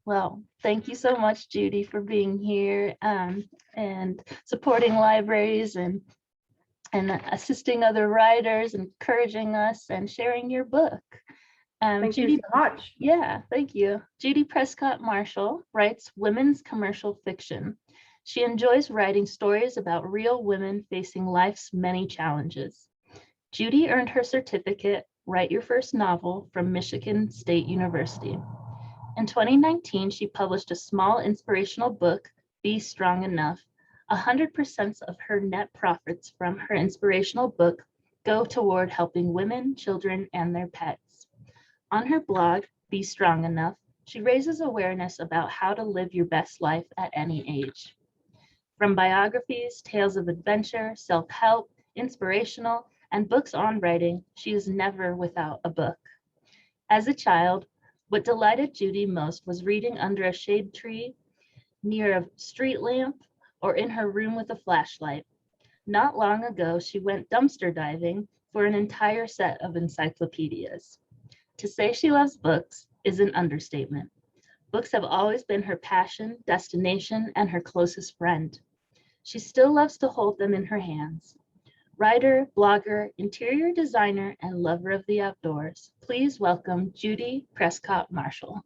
Well, thank you so much, Judy, for being here and supporting libraries and assisting other writers, encouraging us, and sharing your book. Thank you Judy, so much. yeah, thank you. Judy Prescott Marshall writes women's commercial fiction. She enjoys writing stories about real women facing life's many challenges. Judy earned her certificate, Write Your First Novel, from Michigan State University. In 2019, she published a small inspirational book, Be Strong Enough. 100% of her net profits from her inspirational book go toward helping women, children, and their pets. On her blog, Be Strong Enough, she raises awareness about how to live your best life at any age. From biographies, tales of adventure, self-help, inspirational, and books on writing, she is never without a book. As a child, what delighted Judy most was reading under a shade tree, near a street lamp, or in her room with a flashlight. Not long ago, she went dumpster diving for an entire set of encyclopedias. To say she loves books is an understatement. Books have always been her passion, destination, and her closest friend. She still loves to hold them in her hands. Writer, blogger, interior designer, and lover of the outdoors, please welcome Judy Prescott Marshall.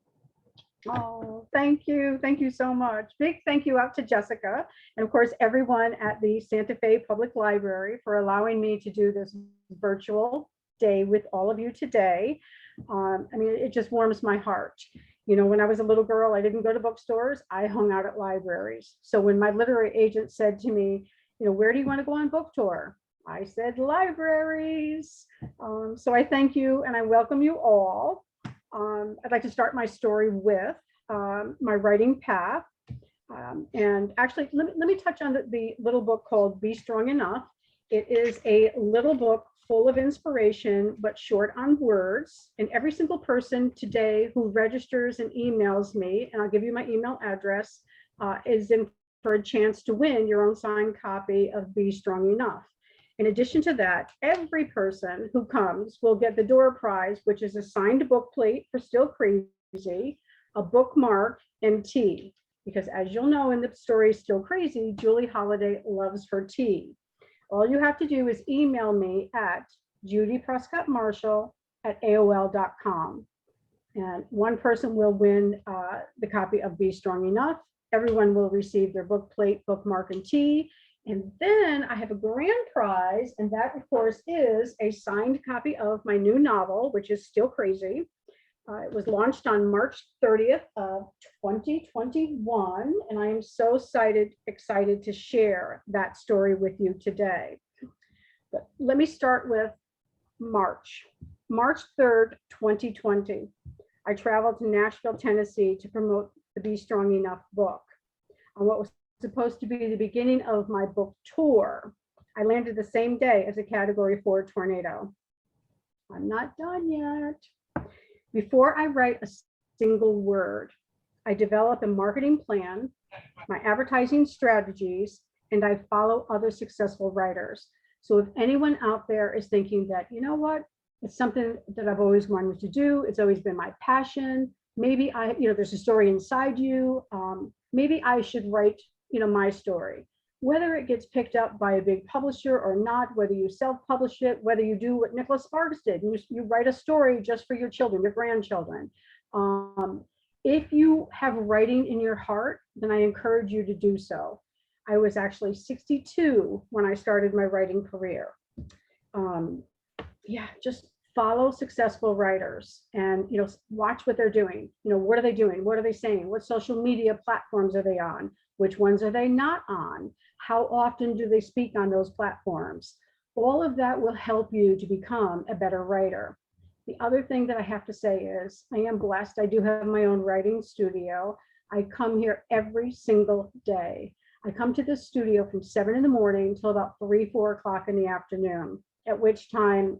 Oh, thank you. Thank you so much. Big thank you out to Jessica and of course everyone at the Santa Fe Public Library for allowing me to do this virtual day with all of you today. I mean, it just warms my heart. You know, when I was a little girl, I didn't go to bookstores. I hung out at libraries. So when my literary agent said to me, you know, where do you want to go on book tour? I said libraries. So I thank you and I welcome you all. I'd like to start my story with my writing path. And actually, let me touch on the little book called Be Strong Enough. It is a little book full of inspiration, but short on words. And every single person today who registers and emails me, and I'll give you my email address, is in for a chance to win your own signed copy of Be Strong Enough. In addition to that, every person who comes will get the door prize, which is a signed book plate for Still Crazy, a bookmark, and tea. Because as you'll know in the story Still Crazy, Julie Holiday loves her tea. All you have to do is email me at judyprescottmarshall@aol.com. And one person will win the copy of Be Strong Enough. Everyone will receive their book plate, bookmark, and tea. And then I have a grand prize, and that, of course, is a signed copy of my new novel, which is Still Crazy. It was launched on March 30th of 2021, and I am so excited to share that story with you today. But let me start with March 3rd, 2020. I traveled to Nashville, Tennessee to promote the Be Strong Enough book on what was supposed to be the beginning of my book tour. I landed the same day as a Category 4 tornado. I'm not done yet. Before I write a single word, I develop a marketing plan, my advertising strategies, and I follow other successful writers. So if anyone out there is thinking that, you know what, it's something that I've always wanted to do, it's always been my passion, maybe there's a story inside you, maybe I should write my story. Whether it gets picked up by a big publisher or not, whether you self-publish it, whether you do what Nicholas Sparks did, you write a story just for your children, your grandchildren. If you have writing in your heart, then I encourage you to do so. I was actually 62 when I started my writing career. Just follow successful writers and watch what they're doing. What are they doing? What are they saying? What social media platforms are they on? Which ones are they not on? How often do they speak on those platforms? All of that will help you to become a better writer. The other thing that I have to say is I am blessed. I do have my own writing studio. I come here every single day. I come to this studio from 7 in the morning till about 3-4 o'clock in the afternoon, at which time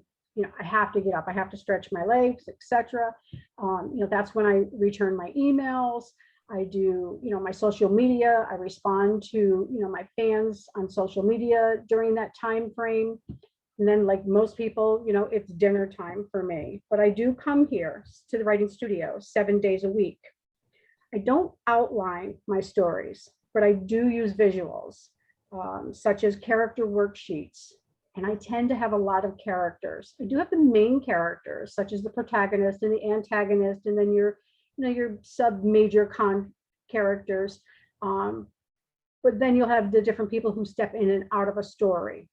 I have to get up. I have to stretch my legs, etc. That's when I return my emails. I do, my social media. I respond to, my fans on social media during that time frame. And then, like most people, it's dinner time for me. But I do come here to the writing studio 7 days a week. I don't outline my stories, but I do use visuals, such as character worksheets. And I tend to have a lot of characters. I do have the main characters, such as the protagonist and the antagonist, and then your sub major characters. But then you'll have the different people who step in and out of a story.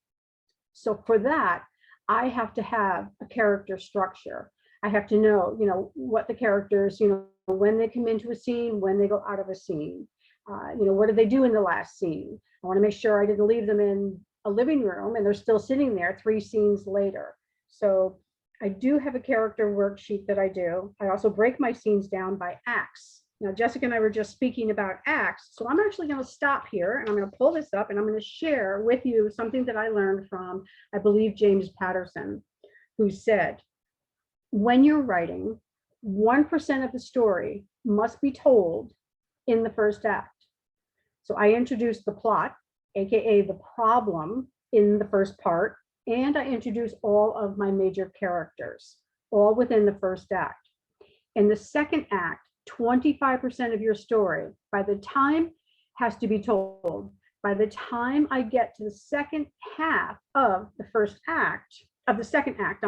So for that, I have to have a character structure. I have to know, what the characters, when they come into a scene, when they go out of a scene. What did they do in the last scene? I want to make sure I didn't leave them in a living room and they're still sitting there 3 scenes later. So I do have a character worksheet that I do. I also break my scenes down by acts. Now, Jessica and I were just speaking about acts, so I'm actually going to stop here and I'm going to pull this up and I'm going to share with you something that I learned from, I believe, James Patterson, who said, when you're writing, 1% of the story must be told in the first act. So I introduce the plot, AKA the problem, in the first part, and I introduce all of my major characters, all within the first act. In the second act, 25% of your story, by the time, has to be told. By the time I get to the second half of the second act,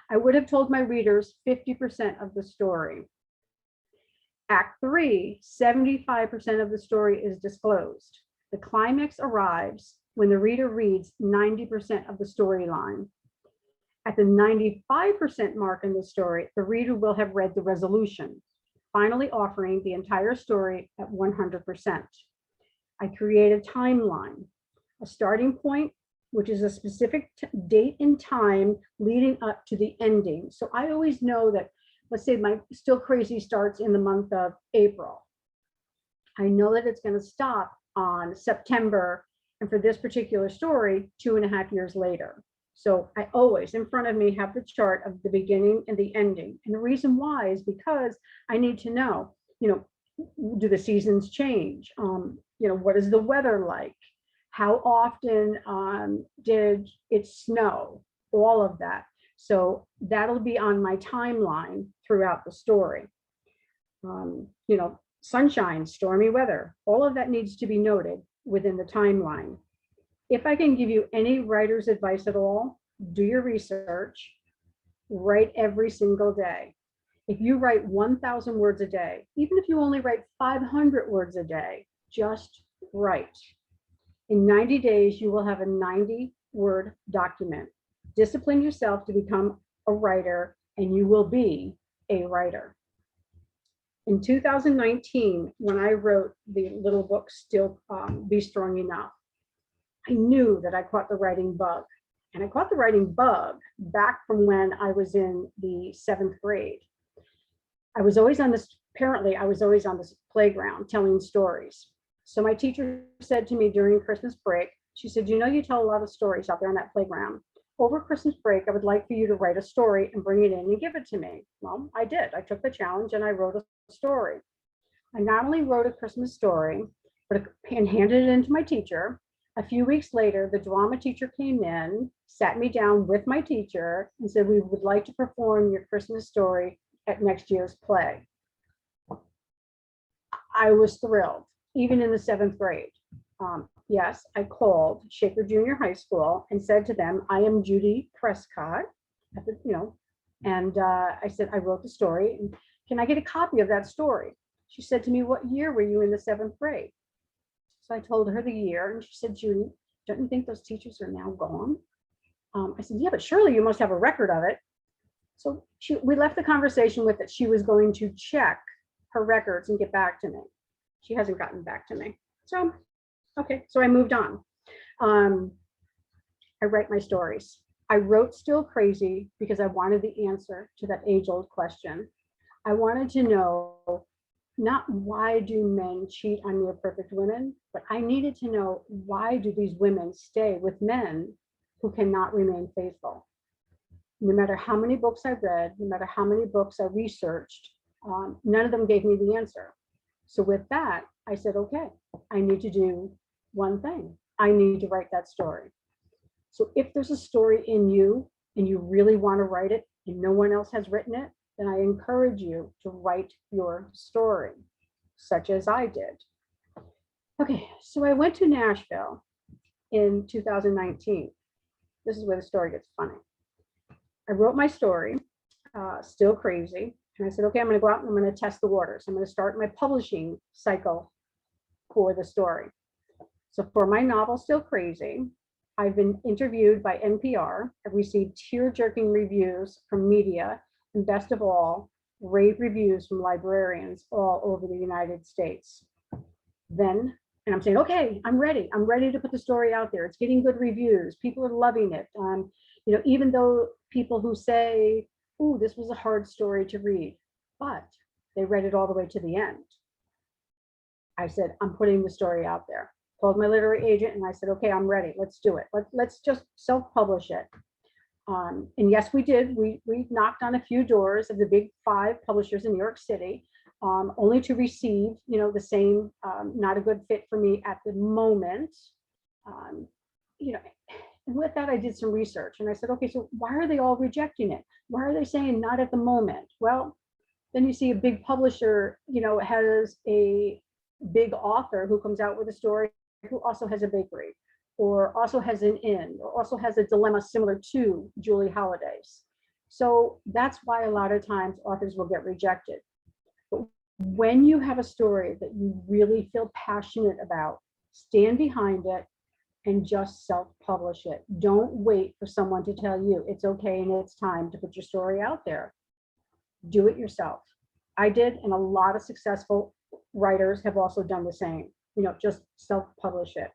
I would have told my readers 50% of the story. Act 3, 75% of the story is disclosed. The climax arrives when the reader reads 90% of the storyline. At the 95% mark in the story, the reader will have read the resolution, finally offering the entire story at 100%. I create a timeline, a starting point, which is a specific date and time leading up to the ending. So I always know that, let's say my Still Crazy starts in the month of April. I know that it's going to stop on September, and for this particular story, 2.5 years later. So I always, in front of me, have the chart of the beginning and the ending. And the reason why is because I need to know, do the seasons change? What is the weather like? How often did it snow? All of that. So that'll be on my timeline throughout the story. Sunshine, stormy weather, all of that needs to be noted within the timeline. If I can give you any writer's advice at all, do your research, write every single day. If you write 1,000 words a day, even if you only write 500 words a day, just write. In 90 days, you will have a 90-word document. Discipline yourself to become a writer, and you will be a writer. In 2019, when I wrote the little book, Still Be Strong Enough, I knew that I caught the writing bug. And I caught the writing bug back from when I was in the 7th grade. I was always on this playground telling stories. So my teacher said to me during Christmas break, she said, you tell a lot of stories out there on that playground. Over Christmas break, I would like for you to write a story and bring it in and give it to me. Well, I did. I took the challenge and I wrote a story. I not only wrote a Christmas story, and handed it in to my teacher. A few weeks later, the drama teacher came in, sat me down with my teacher, and said, we would like to perform your Christmas story at next year's play. I was thrilled, even in the 7th grade. Yes, I called Shaker Junior High School and said to them, I am Judy Prescott, and I said, I wrote the story, and can I get a copy of that story? She said to me, what year were you in the 7th grade? So I told her the year, and she said, Judy, don't you think those teachers are now gone? I said, yeah, but surely you must have a record of it. So we left the conversation with that she was going to check her records and get back to me. She hasn't gotten back to me. So, okay, so I moved on. I write my stories. I wrote Still Crazy because I wanted the answer to that age-old question. I wanted to know not why do men cheat on near perfect women, but I needed to know why do these women stay with men who cannot remain faithful. No matter how many books I read, no matter how many books I researched, none of them gave me the answer. So with that, I said, okay, I need to do one thing. I need to write that story. So if there's a story in you and you really want to write it, and no one else has written it, then I encourage you to write your story. such as I did. Okay, so I went to Nashville in 2019. This is where the story gets funny. I wrote my story, Still Crazy, and I said, okay, I'm going to go out and I'm going to test the waters. I'm going to start my publishing cycle for the story. So for my novel, Still Crazy, I've been interviewed by NPR. I've received tear-jerking reviews from media, and best of all, rave reviews from librarians all over the United States. Then, and I'm saying, okay, I'm ready. I'm ready to put the story out there. It's getting good reviews. People are loving it. Even though people who say, "Ooh, this was a hard story to read," but they read it all the way to the end. I said, I'm putting the story out there. Called my literary agent and I said, okay, I'm ready. Let's do it. Let's just self-publish it. And yes, we did. We knocked on a few doors of the big 5 publishers in New York City, only to receive, the same, not a good fit for me at the moment. And with that, I did some research and I said, okay, so why are they all rejecting it? Why are they saying not at the moment? Well, then you see a big publisher, has a big author who comes out with a story who also has a bakery or also has an inn or also has a dilemma similar to Julie Holliday's. So that's why a lot of times authors will get rejected. But when you have a story that you really feel passionate about, stand behind it and just self-publish it. Don't wait for someone to tell you it's okay and it's time to put your story out there. Do it yourself. I did, and a lot of successful writers have also done the same, just self-publish it.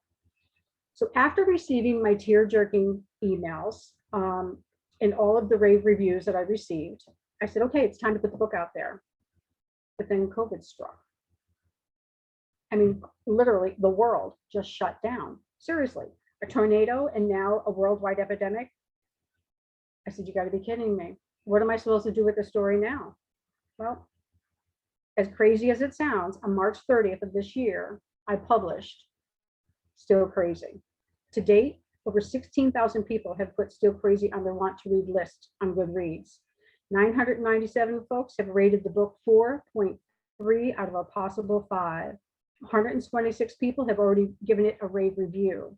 So after receiving my tear-jerking emails and all of the rave reviews that I received, I said, okay, it's time to put the book out there. But then COVID struck. I mean, literally the world just shut down. Seriously, a tornado and now a worldwide epidemic. I said, you got to be kidding me. What am I supposed to do with the story now? Well, as crazy as it sounds, on March 30th of this year, I published Still Crazy. To date, over 16,000 people have put Still Crazy on their want to read list on Goodreads. 997 folks have rated the book 4.3 out of a possible 5. 126 people have already given it a rave review.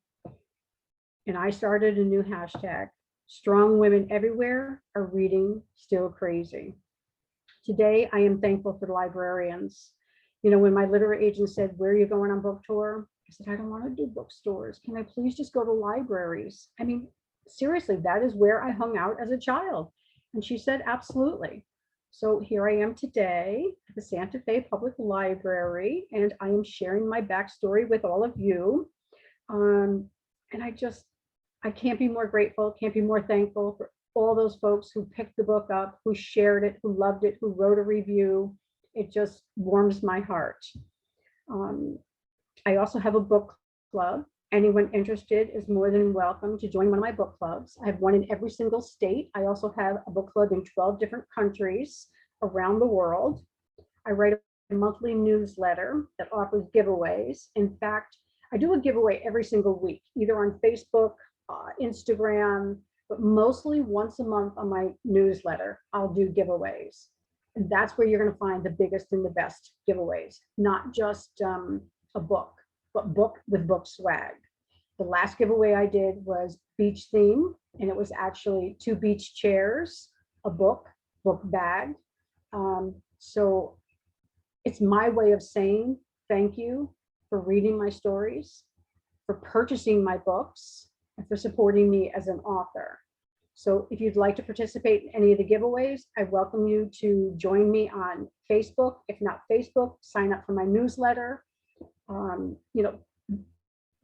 And I started a new hashtag. Strong women everywhere are reading Still Crazy. Today, I am thankful for the librarians. When my literary agent said, where are you going on book tour? I said, I don't want to do bookstores. Can I please just go to libraries? I mean, seriously, that is where I hung out as a child. And she said, absolutely. So here I am today at the Santa Fe Public Library, and I am sharing my backstory with all of you. And I can't be more grateful, can't be more thankful for all those folks who picked the book up, who shared it, who loved it, who wrote a review. It just warms my heart. I also have a book club. Anyone interested is more than welcome to join one of my book clubs. I have one in every single state. I also have a book club in 12 different countries around the world. I write a monthly newsletter that offers giveaways. In fact, I do a giveaway every single week, either on Facebook, Instagram, but mostly once a month on my newsletter, I'll do giveaways. And that's where you're going to find the biggest and the best giveaways, not just a book, but book with book swag. The last giveaway I did was beach theme, and it was actually 2 beach chairs, a book bag. So it's my way of saying thank you for reading my stories, for purchasing my books, and for supporting me as an author. So if you'd like to participate in any of the giveaways, I welcome you to join me on Facebook. If not Facebook, sign up for my newsletter.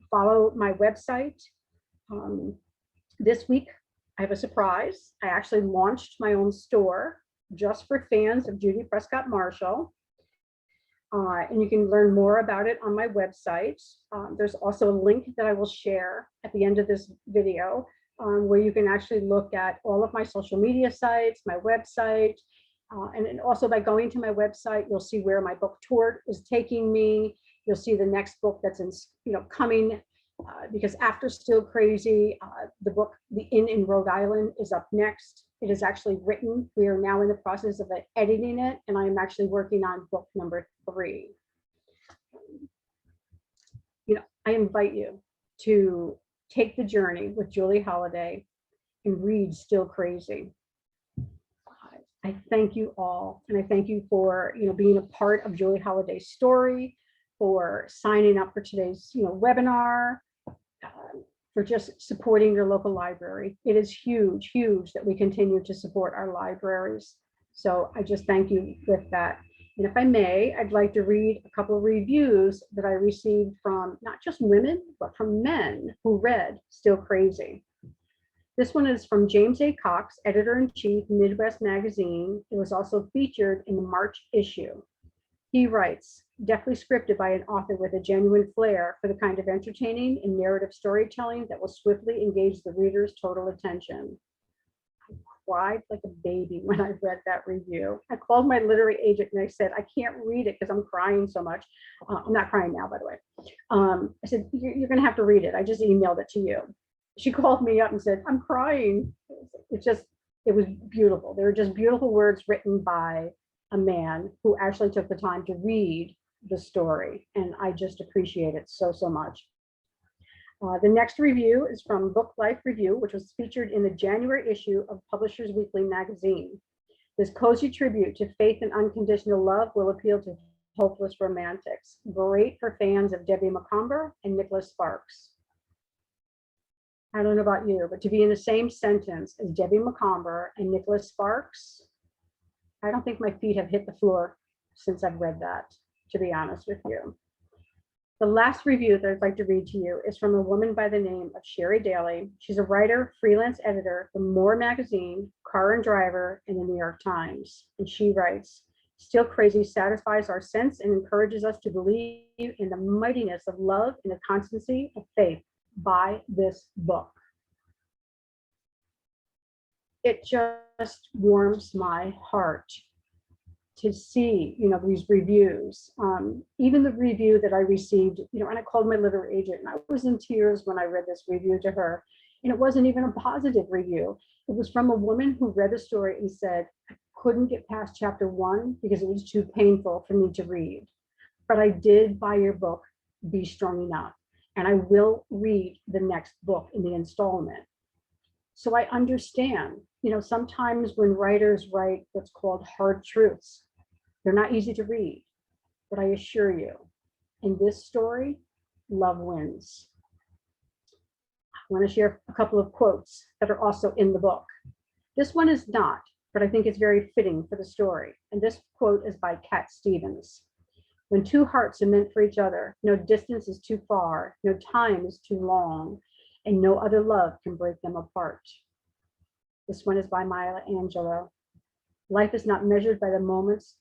Follow my website. This week, I have a surprise. I actually launched my own store just for fans of Judy Prescott Marshall. And you can learn more about it on my website. There's also a link that I will share at the end of this video where you can actually look at all of my social media sites, my website, and also by going to my website, you'll see where my book tour is taking me. You'll see the next book that's coming because after Still Crazy, the book The Inn in Rhode Island is up next. It is actually written. We are now in the process of editing it, and I am actually working on book number 3. I invite you to take the journey with Julie Holliday and read Still Crazy. I thank you all, and I thank you for being a part of Julie Holliday's story, for signing up for today's webinar, for just supporting your local library. It is huge, huge that we continue to support our libraries. So I just thank you with that. And if I may, I'd like to read a couple of reviews that I received from not just women, but from men who read Still Crazy. This one is from James A. Cox, editor-in-chief, Midwest Magazine. It was also featured in the March issue. He writes, deftly scripted by an author with a genuine flair for the kind of entertaining and narrative storytelling that will swiftly engage the reader's total attention. I cried like a baby when I read that review. I called my literary agent and I said, I can't read it because I'm crying so much. I'm not crying now, by the way. I said, you're going to have to read it. I just emailed it to you. She called me up and said, I'm crying. It was beautiful. They were just beautiful words written by a man who actually took the time to read the story. And I just appreciate it so, so much. The next review is from Book Life Review, which was featured in the January issue of Publishers Weekly magazine. This cozy tribute to faith and unconditional love will appeal to hopeless romantics. Great for fans of Debbie Macomber and Nicholas Sparks. I don't know about you, but to be in the same sentence as Debbie Macomber and Nicholas Sparks, I don't think my feet have hit the floor since I've read that, to be honest with you. The last review that I'd like to read to you is from a woman by the name of Sherry Daly. She's a writer, freelance editor for More Magazine, Car and Driver, and the New York Times. And she writes, Still Crazy satisfies our sense and encourages us to believe in the mightiness of love and the constancy of faith. Buy this book. It just warms my heart to see, these reviews. Even the review that I received, and I called my literary agent and I was in tears when I read this review to her. And it wasn't even a positive review. It was from a woman who read the story and said, I couldn't get past chapter 1 because it was too painful for me to read. But I did buy your book, Be Strong Enough. And I will read the next book in the installment. So I understand, sometimes when writers write what's called hard truths, they're not easy to read, but I assure you, in this story, love wins. I want to share a couple of quotes that are also in the book. This one is not, but I think it's very fitting for the story. And this quote is by Cat Stevens. When two hearts are meant for each other, no distance is too far, no time is too long, and no other love can break them apart. This one is by Maya Angelou. Life is not measured by the moments,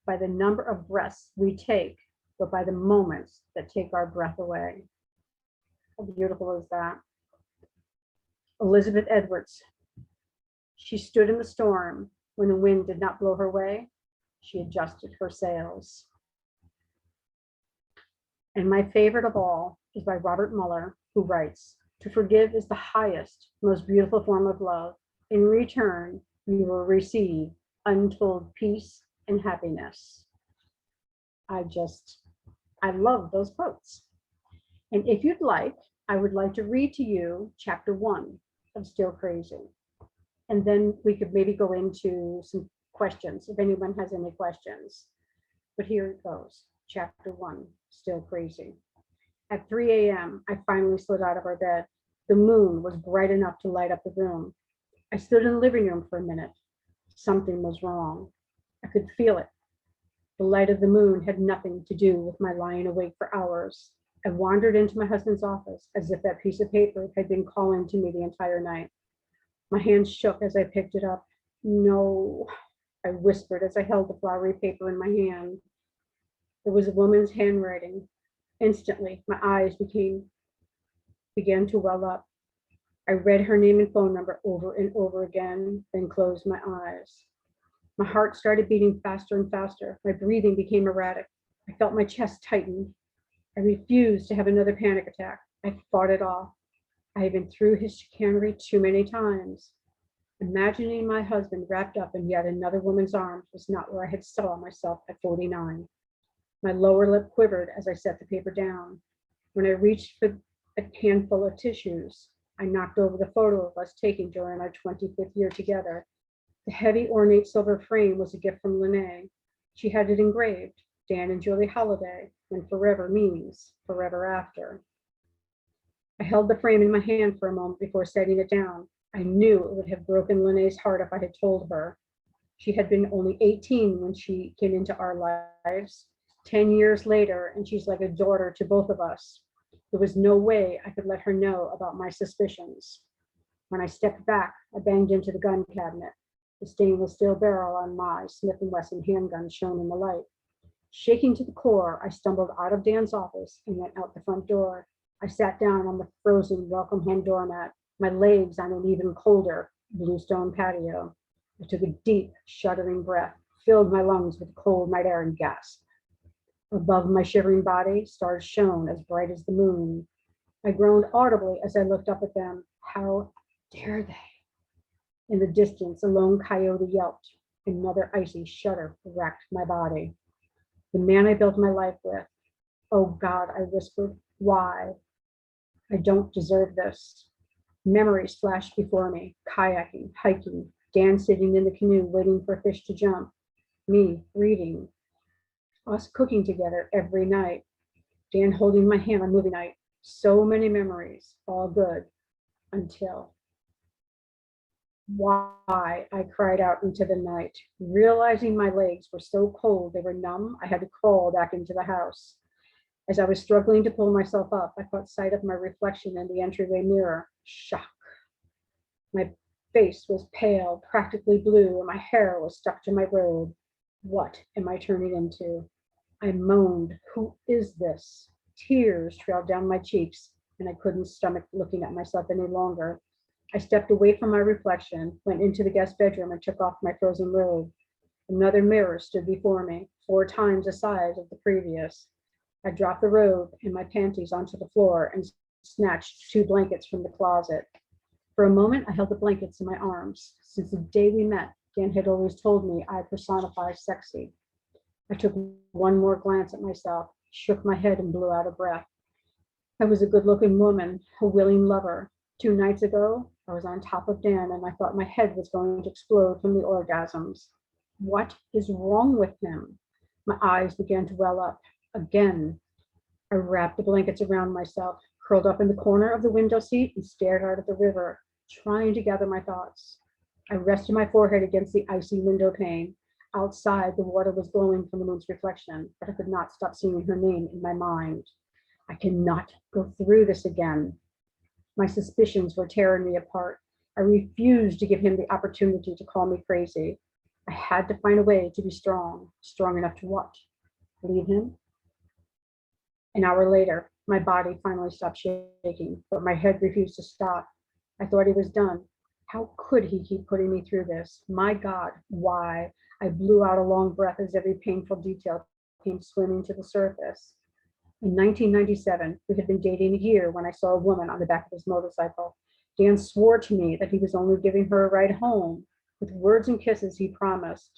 by the number of breaths we take, but by the moments that take our breath away. How beautiful is that? Elizabeth Edwards. She stood in the storm when the wind did not blow her way. She adjusted her sails. And my favorite of all is by Robert Mueller, who writes, to forgive is the highest, most beautiful form of love. In return, you will receive untold peace and happiness. I love those quotes. And if you'd like, I would like to read to you chapter 1 of Still Crazy. And then we could maybe go into some questions if anyone has any questions. But here it goes. Chapter 1, Still Crazy. At 3 a.m., I finally slid out of our bed. The moon was bright enough to light up the room. I stood in the living room for a minute. Something was wrong. I could feel it. The light of the moon had nothing to do with my lying awake for hours. I wandered into my husband's office as if that piece of paper had been calling to me the entire night. My hands shook as I picked it up. No, I whispered as I held the flowery paper in my hand. It was a woman's handwriting. Instantly, my eyes began to well up. I read her name and phone number over and over again, then closed my eyes. My heart started beating faster and faster. My breathing became erratic. I felt my chest tighten. I refused to have another panic attack. I fought it off. I had been through his chicanery too many times. Imagining my husband wrapped up in yet another woman's arms was not where I had saw myself at 49. My lower lip quivered as I set the paper down. When I reached for a handful of tissues, I knocked over the photo of us taken during our 25th year together. The heavy, ornate silver frame was a gift from Lene. She had it engraved, Dan and Julie Holliday, and forever means forever after. I held the frame in my hand for a moment before setting it down. I knew it would have broken Lene's heart if I had told her. She had been only 18 when she came into our lives. 10 years later, and she's like a daughter to both of us. There was no way I could let her know about my suspicions. When I stepped back, I banged into the gun cabinet. The stainless steel barrel on my Smith & Wesson handgun shone in the light. Shaking to the core, I stumbled out of Dan's office and went out the front door. I sat down on the frozen welcome home doormat, my legs on an even colder bluestone patio. I took a deep, shuddering breath, filled my lungs with cold night air, and gasped. Above my shivering body, stars shone as bright as the moon. I groaned audibly as I looked up at them. How dare they? In the distance, a lone coyote yelped. Another icy shudder racked my body. The man I built my life with. Oh God, I whispered, why? I don't deserve this. Memories flashed before me, kayaking, hiking, Dan sitting in the canoe waiting for fish to jump, me reading, us cooking together every night, Dan holding my hand on movie night. So many memories, all good, until. Why? I cried out into the night, realizing my legs were so cold they were numb. I had to crawl back into the house. As I was struggling to pull myself up, I caught sight of my reflection in the entryway mirror. Shock. My face was pale, practically blue, and my hair was stuck to my robe. What am I turning into? I moaned, who is this? Tears trailed down my cheeks, and I couldn't stomach looking at myself any longer. I stepped away from my reflection, went into the guest bedroom, and took off my frozen robe. Another mirror stood before me, 4 times the size of the previous. I dropped the robe and my panties onto the floor and snatched 2 blankets from the closet. For a moment, I held the blankets in my arms. Since the day we met, Dan had always told me I personify sexy. I took one more glance at myself, shook my head, and blew out a breath. I was a good-looking woman, a willing lover. 2 nights ago, I was on top of Dan, and I thought my head was going to explode from the orgasms. What is wrong with him? My eyes began to well up. Again, I wrapped the blankets around myself, curled up in the corner of the window seat, and stared out at the river, trying to gather my thoughts. I rested my forehead against the icy window pane. Outside, the water was glowing from the moon's reflection, but I could not stop seeing her name in my mind. I cannot go through this again. My suspicions were tearing me apart. I refused to give him the opportunity to call me crazy. I had to find a way to be strong enough to what? Leave him? An hour later, my body finally stopped shaking, but my head refused to stop. I thought he was done. How could he keep putting me through this? My God, why? I blew out a long breath as every painful detail came swimming to the surface. In 1997, we had been dating a year when I saw a woman on the back of his motorcycle. Dan swore to me that he was only giving her a ride home. With words and kisses, he promised.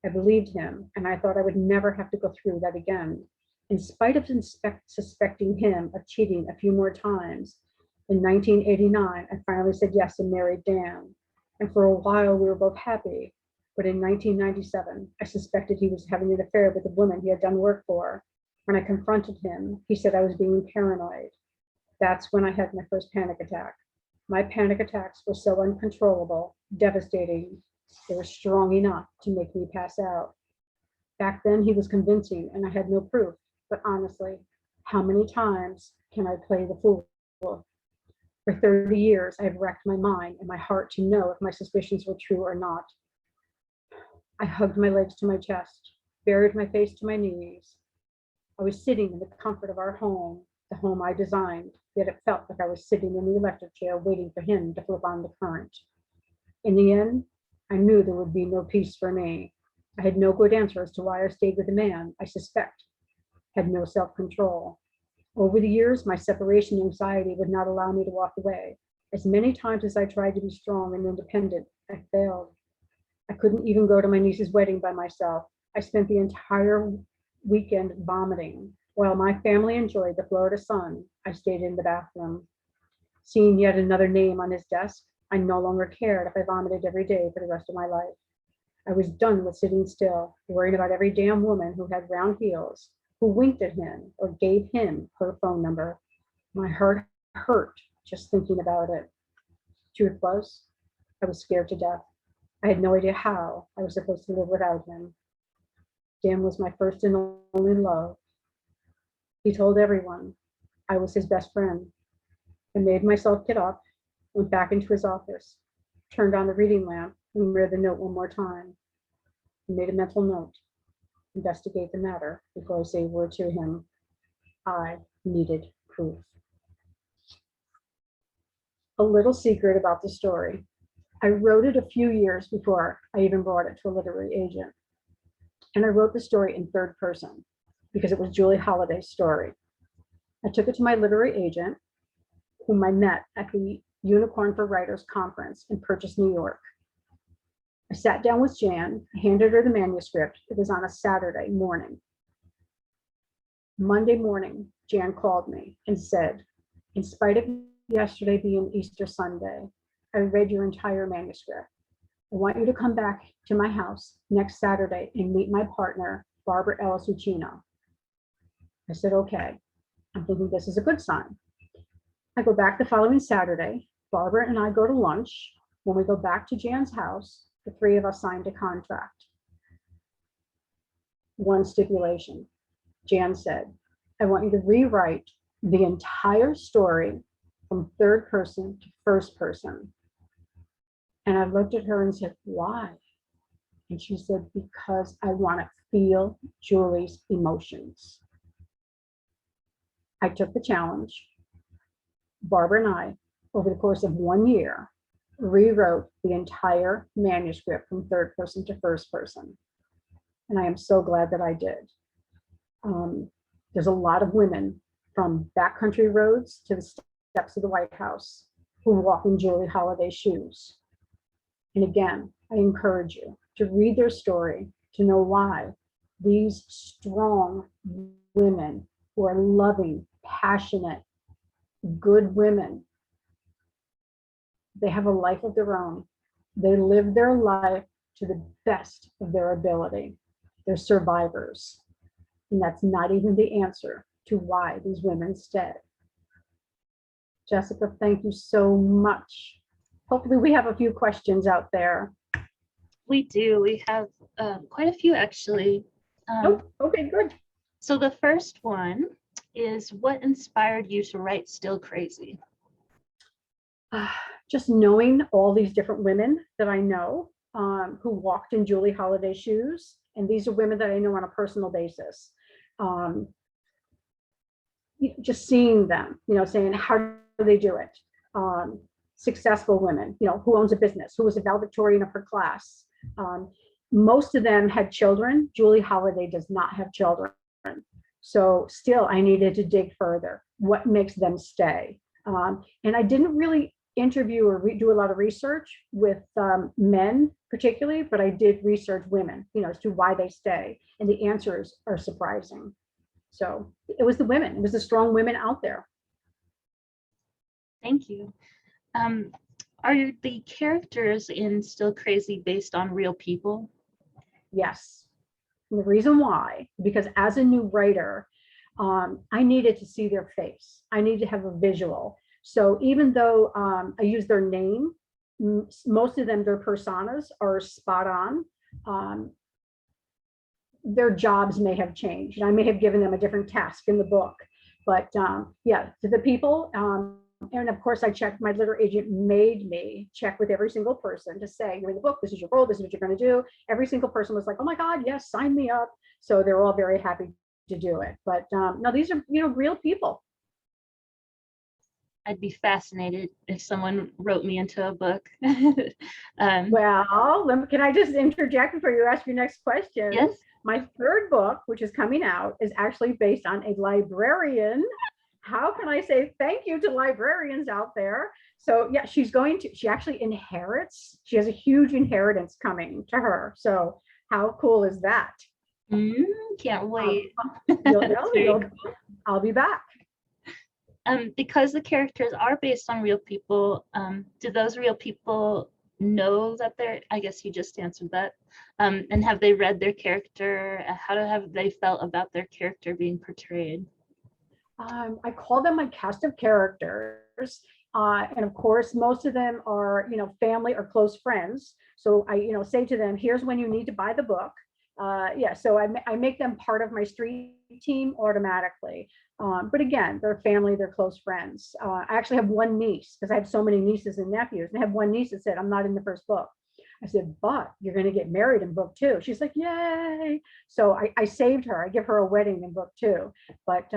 I believed him, and I thought I would never have to go through that again. In spite of suspecting him of cheating a few more times, in 1989, I finally said yes and married Dan. And for a while, we were both happy. But in 1997, I suspected he was having an affair with the woman he had done work for. When I confronted him, he said I was being paranoid. That's when I had my first panic attack. My panic attacks were so uncontrollable, devastating. They were strong enough to make me pass out. Back then, he was convincing, and I had no proof. But honestly, how many times can I play the fool? For 30 years, I have racked my mind and my heart to know if my suspicions were true or not. I hugged my legs to my chest, buried my face to my knees. I was sitting in the comfort of our home, the home I designed, yet it felt like I was sitting in the electric chair waiting for him to flip on the current. In the end, I knew there would be no peace for me. I had no good answer as to why I stayed with a man I suspect had no self-control. Over the years, my separation anxiety would not allow me to walk away. As many times as I tried to be strong and independent, I failed. I couldn't even go to my niece's wedding by myself. I spent the entire weekend vomiting. While my family enjoyed the Florida sun, I stayed in the bathroom. Seeing yet another name on his desk, I no longer cared if I vomited every day for the rest of my life. I was done with sitting still, worrying about every damn woman who had round heels, who winked at him or gave him her phone number. My heart hurt just thinking about it. Truth was, I was scared to death. I had no idea how I was supposed to live without him. Dan was my first and only love. He told everyone I was his best friend. I made myself get up, went back into his office, turned on the reading lamp, and read the note one more time. I made a mental note. Investigate the matter before I say a word to him. I needed proof. A little secret about the story. I wrote it a few years before I even brought it to a literary agent. And I wrote the story in third person because it was Julie Holliday's story. I took it to my literary agent, whom I met at the Unicorn for Writers conference in Purchase, New York. I sat down with Jan, handed her the manuscript. It was on a Saturday morning. Monday morning, Jan called me and said, in spite of yesterday being Easter Sunday, I read your entire manuscript. I want you to come back to my house next Saturday and meet my partner, Barbara Ellis Uccino. I said, okay. I'm thinking this is a good sign. I go back the following Saturday. Barbara and I go to lunch. When we go back to Jan's house, the three of us signed a contract. One stipulation. Jan said, I want you to rewrite the entire story from third person to first person. And I looked at her and said, why? And she said, because I want to feel Julie's emotions. I took the challenge. Barbara and I, over the course of 1 year, rewrote the entire manuscript from third person to first person. And I am so glad that I did. There's a lot of women from backcountry roads to the steps of the White House who walk in Julie Holliday's shoes. And again, I encourage you to read their story, to know why these strong women who are loving, passionate, good women, they have a life of their own. They live their life to the best of their ability. They're survivors. And that's not even the answer to why these women stay. Jessica, thank you so much. Hopefully we have a few questions out there. We do. We have quite a few, actually. Okay, good. So the first one is, what inspired you to write Still Crazy? Just knowing all these different women that I know who walked in Julie Holliday's shoes. And these are women that I know on a personal basis. Just seeing them, saying, how do they do it? Successful women, who owns a business, who was a valedictorian of her class. Most of them had children. Julie Holliday does not have children. So still, I needed to dig further. What makes them stay? And I didn't really interview or do a lot of research with men particularly, but I did research women, as to why they stay. And the answers are surprising. So it was the women, it was the strong women out there. Thank you. Are the characters in Still Crazy based on real people? Yes. And the reason why, because as a new writer, I needed to see their face. I needed to have a visual. So even though I use their name, most of them, their personas are spot on. Their jobs may have changed, and I may have given them a different task in the book. But yeah, to the people, and of course, I checked, my literary agent made me check with every single person to say, you're in the book, this is your role, this is what you're going to do. Every single person was like, oh my God, yes, sign me up. So they're all very happy to do it. But no, these are, real people. I'd be fascinated if someone wrote me into a book. Well, can I just interject before you ask your next question? Yes. My third book, which is coming out, is actually based on a librarian. How can I say thank you to librarians out there? So yeah, she actually inherits. She has a huge inheritance coming to her. So how cool is that? Mm, can't wait. You'll That's know, very cool. I'll be back. Because the characters are based on real people, do those real people know that they're, I guess you just answered that, and have they read their character? How have they felt about their character being portrayed? I call them my cast of characters. And of course, most of them are, family or close friends. So I, say to them, here's when you need to buy the book. Yeah, so I make them part of my street team automatically. But again, they're family, they're close friends. I actually have one niece, because I have so many nieces and nephews. And I have one niece that said, I'm not in the first book. I said, but you're going to get married in book 2. She's like, yay. So I saved her. I give her a wedding in book 2. But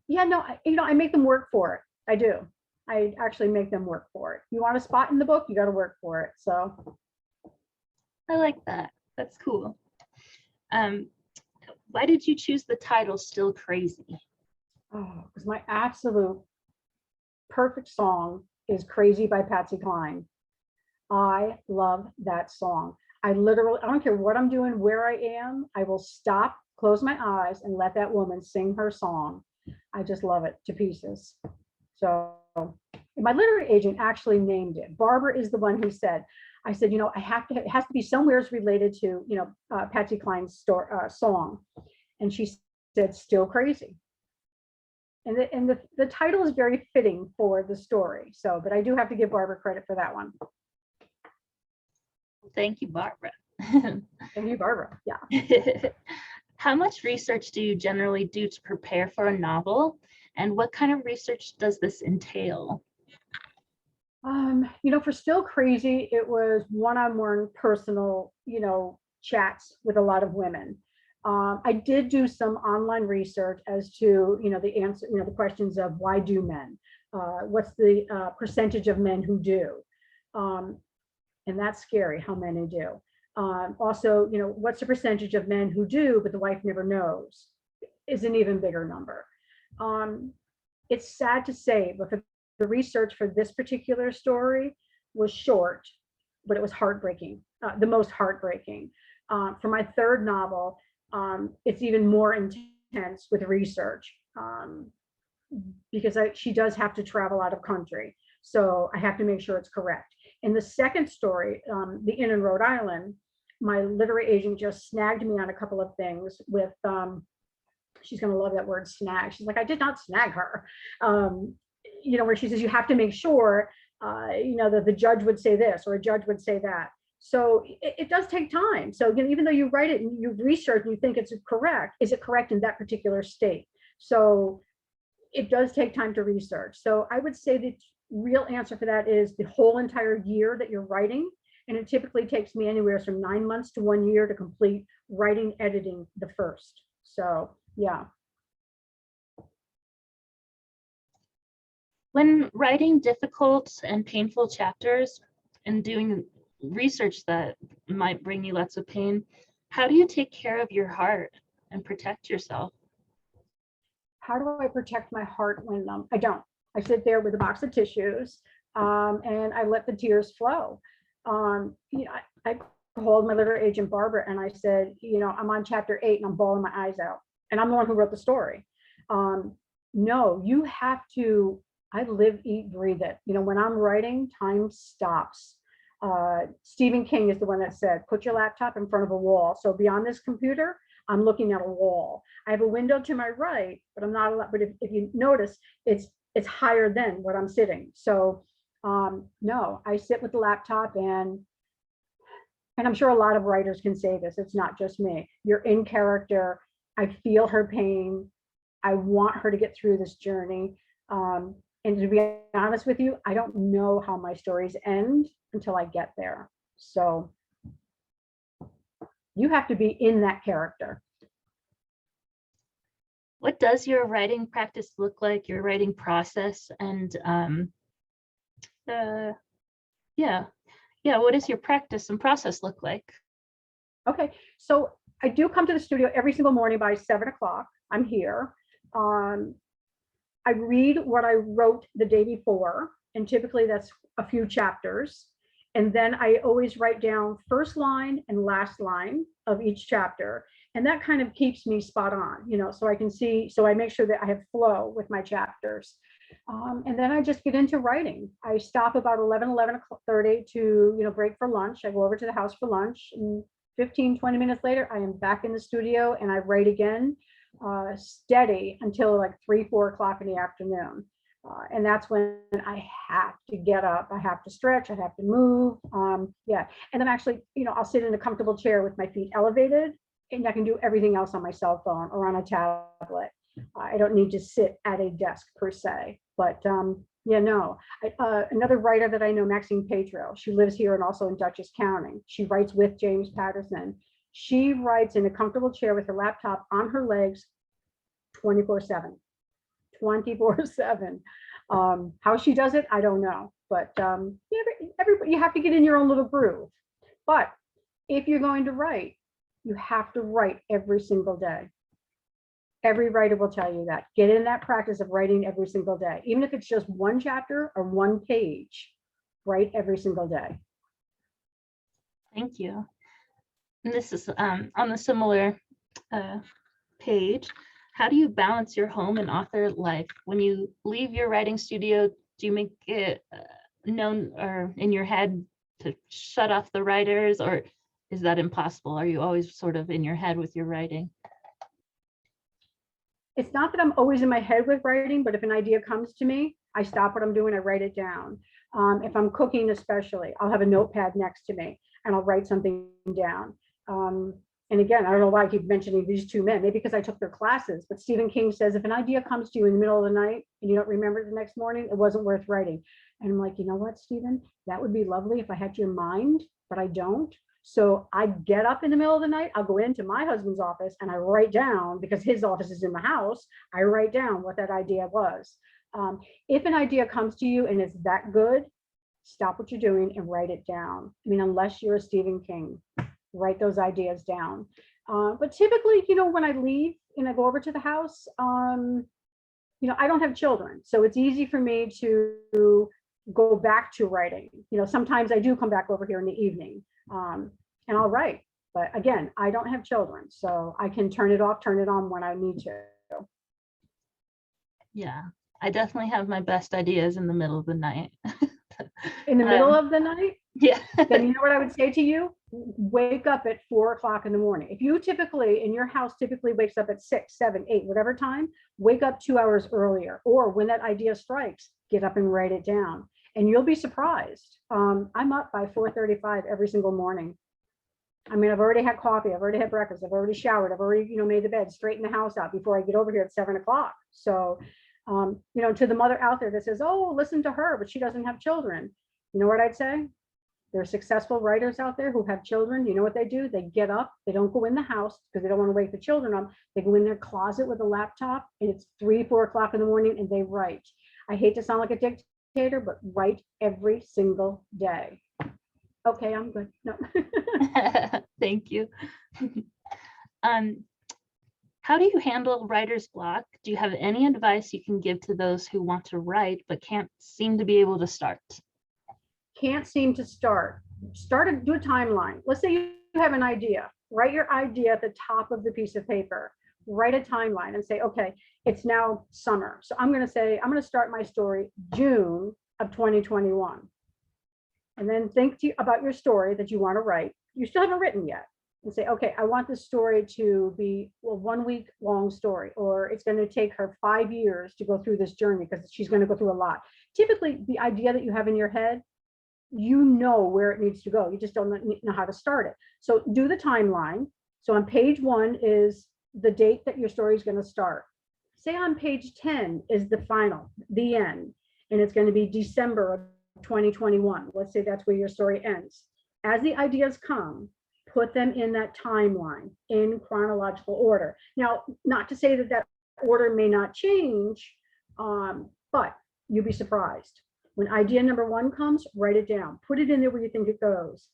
yeah, no, I make them work for it. I do. I actually make them work for it. You want a spot in the book, you got to work for it. So I like that. That's cool. Why did you choose the title Still Crazy? because my absolute perfect song is Crazy by Patsy Cline. I love that song. I don't care what I'm doing, where I am, I will stop, close my eyes, and let that woman sing her song. I just love it to pieces. So my literary agent actually named it. Barbara is the one who said, I said, it has to be somewhere related to, Patsy Cline's song. And she said, Still Crazy. And the title is very fitting for the story. So, but I do have to give Barbara credit for that one. Thank you, Barbara. Thank you, Barbara. Yeah. How much research do you generally do to prepare for a novel? And what kind of research does this entail? For Still Crazy, it was one-on-one personal, chats with a lot of women. I did do some online research as to, the answer, the questions of why do men? What's the percentage of men who do? And that's scary, how many do. Also, what's the percentage of men who do, but the wife never knows? Is an even bigger number. It's sad to say, but the research for this particular story was short, but it was heartbreaking, the most heartbreaking. For my third novel, it's even more intense with research because she does have to travel out of country. So I have to make sure it's correct. In the second story, The Inn in Rhode Island, my literary agent just snagged me on a couple of things with, she's going to love that word, snag. She's like, I did not snag her. Where she says, you have to make sure, that the judge would say this or a judge would say that. So it does take time. So even though you write it and you research and you think it's correct, is it correct in that particular state? So it does take time to research. So I would say the real answer for that is the whole entire year that you're writing. And it typically takes me anywhere from 9 months to 1 year to complete writing, editing the first. So yeah. When writing difficult and painful chapters and doing research that might bring you lots of pain, how do you take care of your heart and protect yourself? How do I protect my heart when I don't? I sit there with a box of tissues and I let the tears flow. I called my literary agent, Barbara, and I said, I'm on chapter 8 and I'm bawling my eyes out. And I'm the one who wrote the story. No, you have to, I live, eat, breathe it. When I'm writing, time stops. Stephen King is the one that said, put your laptop in front of a wall. So beyond this computer, I'm looking at a wall. I have a window to my right, but I'm not allowed, but if you notice, it's higher than what I'm sitting. So no, I sit with the laptop and I'm sure a lot of writers can say this, it's not just me. You're in character. I feel her pain. I want her to get through this journey. And to be honest with you, I don't know how my stories end until I get there. So you have to be in that character. What does your writing practice look like, your writing process? And what does your practice and process look like? Okay, so I do come to the studio every single morning by 7 o'clock. I'm here. I read what I wrote the day before, and typically that's a few chapters. And then I always write down first line and last line of each chapter. And that kind of keeps me spot on, so I can see, so I make sure that I have flow with my chapters. And then I just get into writing. I stop about 11:30 to, break for lunch. I go over to the house for lunch, and 15, 20 minutes later, I am back in the studio and I write again, steady until like 3, 4 o'clock in the afternoon. And that's when I have to get up. I have to stretch. I have to move. Yeah. And then actually, I'll sit in a comfortable chair with my feet elevated, and I can do everything else on my cell phone or on a tablet. I don't need to sit at a desk per se. But yeah, no. Another writer that I know, Maxine Petro, she lives here and also in Dutchess County. She writes with James Patterson. She writes in a comfortable chair with her laptop on her legs 24/7. 24/7. How she does it, I don't know. But everybody, you have to get in your own little groove. But if you're going to write, you have to write every single day. Every writer will tell you that. Get in that practice of writing every single day. Even if it's just one chapter or one page, write every single day. Thank you. And this is on a similar page. How do you balance your home and author life? When you leave your writing studio, do you make it known or in your head to shut off the writers, or is that impossible? Are you always sort of in your head with your writing? It's not that I'm always in my head with writing, but if an idea comes to me, I stop what I'm doing, I write it down. If I'm cooking especially, I'll have a notepad next to me and I'll write something down. And again, I don't know why I keep mentioning these two men, maybe because I took their classes, but Stephen King says, if an idea comes to you in the middle of the night and you don't remember it the next morning, it wasn't worth writing. And I'm like, you know what, Stephen, that would be lovely if I had your mind, but I don't. So I get up in the middle of the night, I'll go into my husband's office and I write down, because his office is in the house, I write down what that idea was. If an idea comes to you and it's that good, stop what you're doing and write it down. I mean, unless you're a Stephen King, write those ideas down. But typically, when I leave and I go over to the house, I don't have children. So it's easy for me to go back to writing. Sometimes I do come back over here in the evening. And I'll write, but again, I don't have children, so I can turn it off, turn it on when I need to. Yeah, I definitely have my best ideas in the middle of the night. In the middle of the night? Yeah. Then you know what I would say to you? Wake up at 4 o'clock in the morning. If you typically, in your house typically wakes up at 6, 7, 8, whatever time, wake up 2 hours earlier. Or when that idea strikes, get up and write it down. And you'll be surprised. I'm up by 4:35 every single morning. I mean, I've already had coffee, I've already had breakfast, I've already showered, I've already, made the bed, straightened the house out before I get over here at 7 o'clock. So, to the mother out there that says, oh, listen to her, but she doesn't have children. You know what I'd say? There are successful writers out there who have children. You know what they do? They get up, they don't go in the house because they don't want to wake the children up. They go in their closet with a laptop and it's 3, 4 o'clock in the morning and they write. I hate to sound like a dictator, but write every single day. Okay, I'm good. No. Thank you. How do you handle writer's block? Do you have any advice you can give to those who want to write but can't seem to be able to start? Can't seem to start. Do a timeline. Let's say you have an idea. Write your idea at the top of the piece of paper. Write a timeline and say, okay, it's now summer. So I'm going to start my story June of 2021. And then think about your story that you want to write. You still haven't written yet. And say, okay, I want this story to be a 1 week long story, or it's going to take her 5 years to go through this journey because she's going to go through a lot. Typically, the idea that you have in your head, you know where it needs to go. You just don't know how to start it. So do the timeline. So on page 1 is the date that your story is going to start. Say on page 10 is the end, and it's going to be December of 2021. Let's say that's where your story ends. As the ideas come, put them in that timeline in chronological order. Now, not to say that that order may not change, but you'll be surprised. When idea number 1 comes, write it down. Put it in there where you think it goes.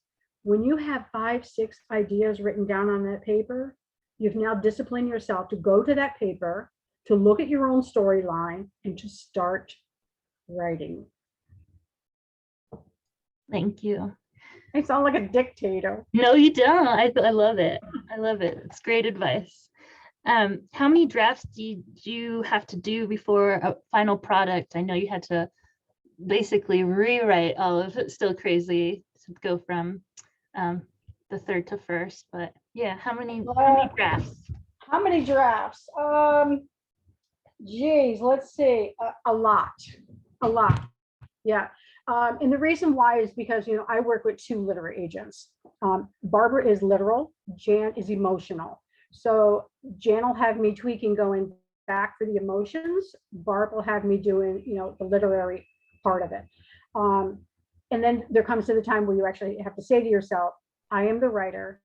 When you have 5, 6 ideas written down on that paper, you've now disciplined yourself to go to that paper, to look at your own storyline, and to start writing. Thank you. I sound like a dictator. No, you don't. I love it. I love it. It's great advice. How many drafts do you have to do before a final product? I know you had to basically rewrite all of it. Still Crazy to go from the third to first, but yeah, how many drafts? How many drafts? Geez, let's see. A lot, a lot. Yeah. And the reason why is because, I work with two literary agents. Barbara is literal, Jan is emotional. So Jan will have me tweaking, going back for the emotions. Barb will have me doing, the literary part of it. And then there comes to the time where you actually have to say to yourself, I am the writer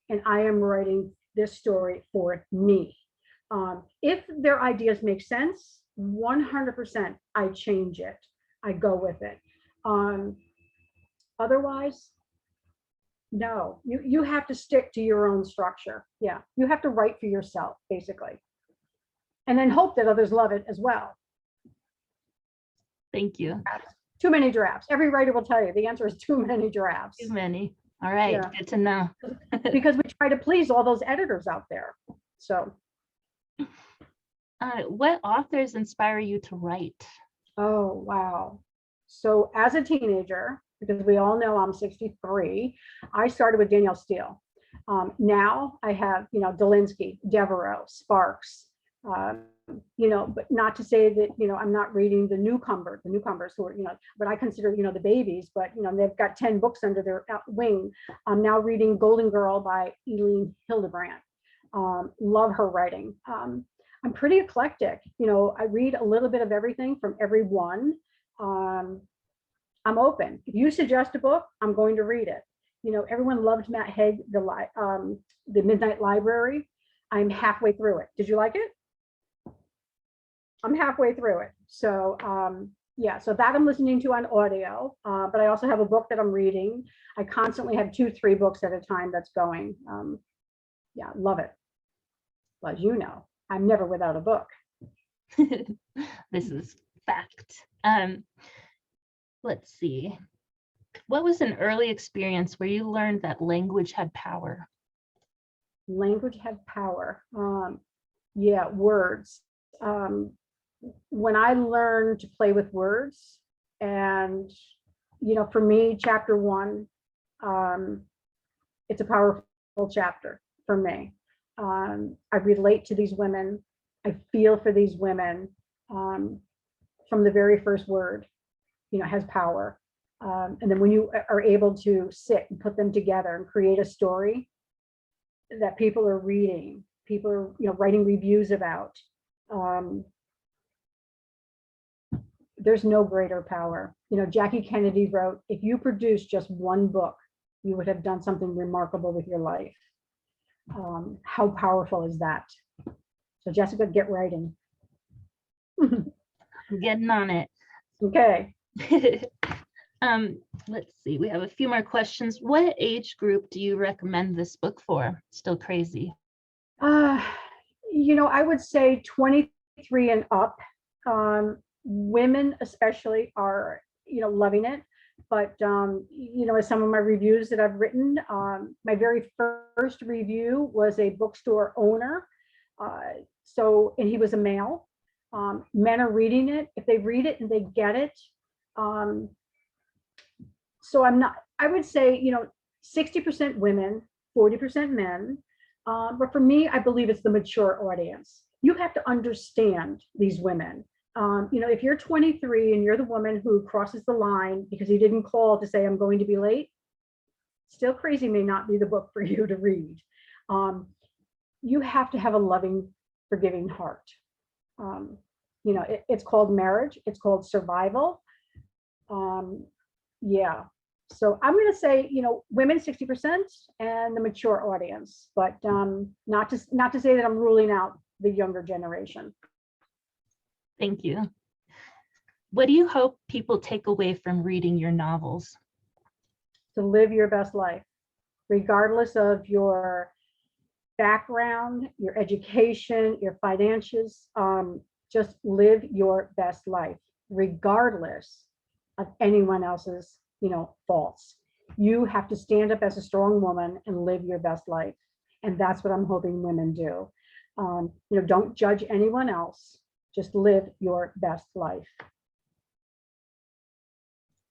and I am writing this story for me. If their ideas make sense, 100% I change it. I go with it. Otherwise, no, you have to stick to your own structure. Yeah, you have to write for yourself, basically. And then hope that others love it as well. Thank you. Too many drafts. Every writer will tell you the answer is too many drafts. Too many. All right, Yeah. Good to know. Because we try to please all those editors out there. So. What authors inspire you to write? Oh, wow. So as a teenager, because we all know I'm 63, I started with Danielle Steele. Now I have, Delinsky, Devereaux, Sparks, but not to say that, I'm not reading the newcomers who are, what I consider, the babies, but, they've got 10 books under their wing. I'm now reading Golden Girl by Eileen Hildebrandt. Love her writing. I'm pretty eclectic. I read a little bit of everything from everyone. I'm open. If you suggest a book, I'm going to read it. Everyone loved Matt Haig, the Midnight Library. I'm halfway through it. Did you like it? I'm halfway through it. So yeah, so that I'm listening to on audio, but I also have a book that I'm reading. I constantly have 2-3 books at a time that's going. Yeah, love it. Well, as you know, I'm never without a book. This is fact. Let's see. What was an early experience where you learned that language had power? Language had power. Yeah, words. When I learned to play with words, and for me, chapter 1, it's a powerful chapter for me. I relate to these women. I feel for these women from the very first word, has power. And then when you are able to sit and put them together and create a story that people are reading, people are, writing reviews about, there's no greater power. Jackie Kennedy wrote, if you produce just one book, you would have done something remarkable with your life. How powerful is that? So Jessica, get writing. I'm getting on it. Okay. Let's see, we have a few more questions. What age group do you recommend this book for? Still Crazy. I would say 23 and up. Women especially are, loving it. But, as some of my reviews that I've written, my very first review was a bookstore owner. And he was a male. Men are reading it. If they read it and they get it. So I would say, 60% women, 40% men. But for me, I believe it's the mature audience. You have to understand these women. If you're 23 and you're the woman who crosses the line because you didn't call to say, I'm going to be late, Still Crazy may not be the book for you to read. You have to have a loving, forgiving heart. It's called marriage. It's called survival. Yeah. So I'm going to say, women 60% and the mature audience, but not to say that I'm ruling out the younger generation. Thank you. What do you hope people take away from reading your novels? To live your best life, regardless of your background, your education, your finances. Just live your best life, regardless of anyone else's, faults. You have to stand up as a strong woman and live your best life. And that's what I'm hoping women do. Don't judge anyone else. Just live your best life.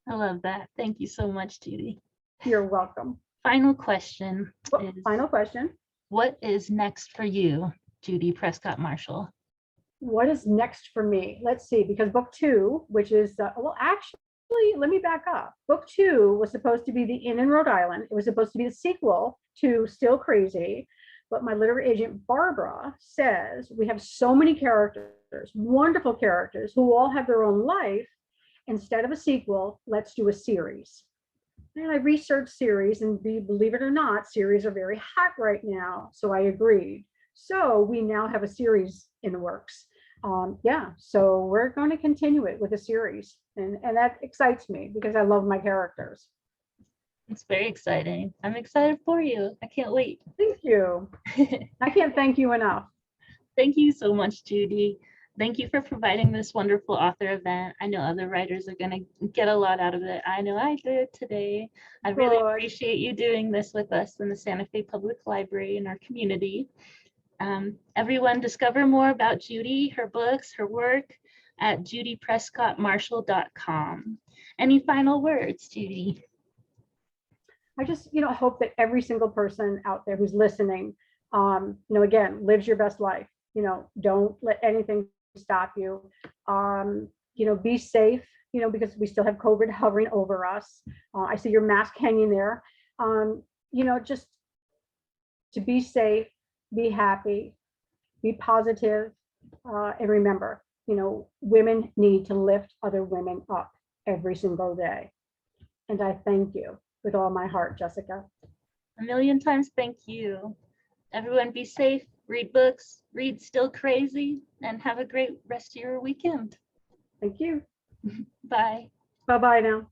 I love that. Thank you so much, Judy. You're welcome. Final question Well, is, final question. what is next for you, Judy Prescott Marshall? What is next for me? Let's see, because book 2, which is, well, actually, let me back up. Book 2 was supposed to be The Inn in Rhode Island. It was supposed to be the sequel to Still Crazy. But my literary agent, Barbara, says we have so many characters, wonderful characters who all have their own life. Instead of a sequel, let's do a series. And I researched series, and believe it or not, series are very hot right now. So I agreed. So we now have a series in the works. Yeah, so we're going to continue it with a series. And that excites me because I love my characters. It's very exciting. I'm excited for you. I can't wait. Thank you. I can't thank you enough. Thank you so much, Judy. Thank you for providing this wonderful author event. I know other writers are going to get a lot out of it. I know I did today. I really Good. appreciate you doing this with us in the Santa Fe Public Library in our community. Everyone, discover more about Judy, her books, her work at judyprescottmarshall.com. Any final words, Judy? I just, hope that every single person out there who's listening, again, lives your best life. Don't let anything stop you. Be safe, because we still have COVID hovering over us. I see your mask hanging there. Just to be safe, be happy, be positive, and remember, women need to lift other women up every single day. And I thank you with all my heart, Jessica. A million times thank you. Everyone be safe, read books, read Still Crazy, and have a great rest of your weekend. Thank you. Bye. Bye-bye now.